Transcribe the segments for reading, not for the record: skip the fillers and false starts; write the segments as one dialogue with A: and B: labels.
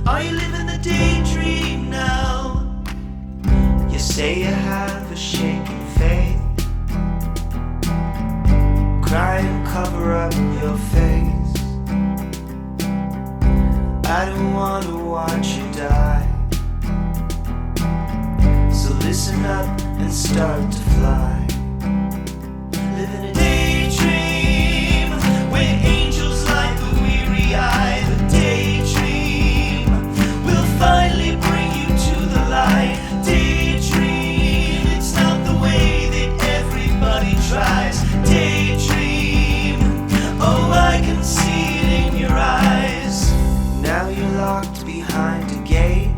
A: Are you living the daydream now? You say you have a shaking faith. Cry and cover up your face. I don't wanna watch you die. So listen up and start to fly. Living a daydream where angels light the weary eye. The daydream will finally bring you to the light. Daydream, it's not the way that everybody tries. Daydream, oh, I can see it in your eyes. Now you're locked behind a gate.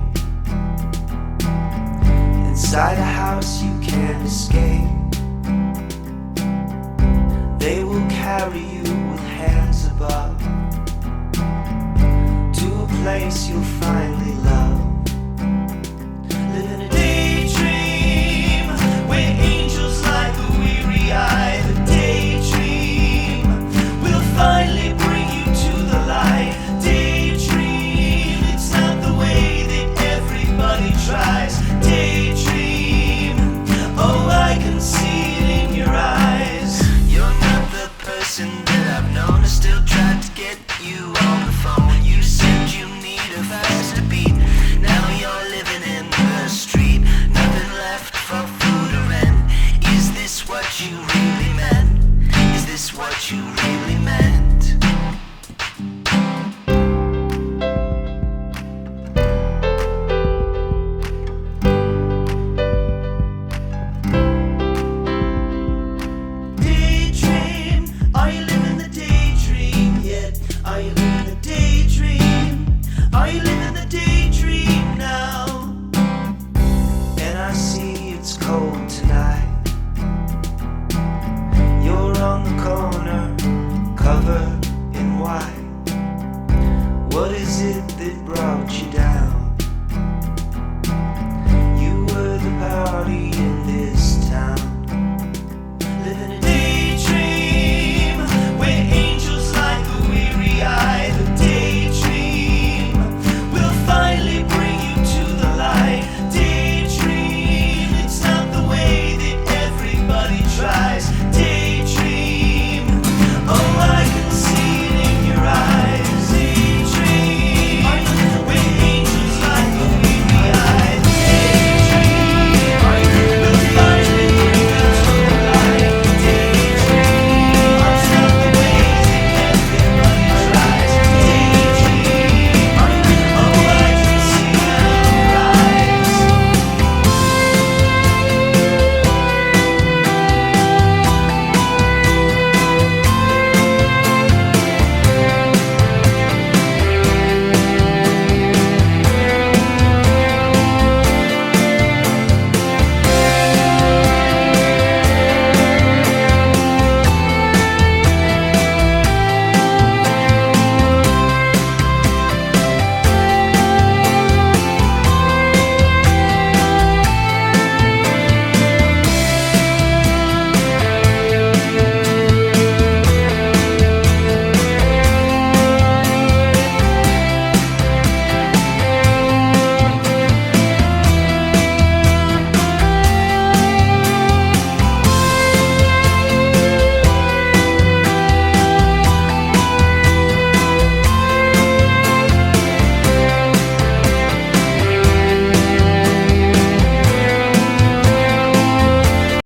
A: Inside a house you can't escape. They will carry you with hands above to a place you'll finally love. Live in a daydream where angels light the weary eye. The daydream will finally bring you to the light. Daydream, it's not the way that everybody tries. Daydream, oh, I can see it in your eyes. You're not the person that I've known. I still tried to get you on the phone. You said you need a faster beat. Now you're living in the street. Nothing left for food or rent. Is this what you really meant? Is this what you really meant? Daydream, are you living the daydream yet? Are you living the daydream? Are you living the daydream now? And I see it's cold tonight. You're on the corner, covered in white. What is it that brought you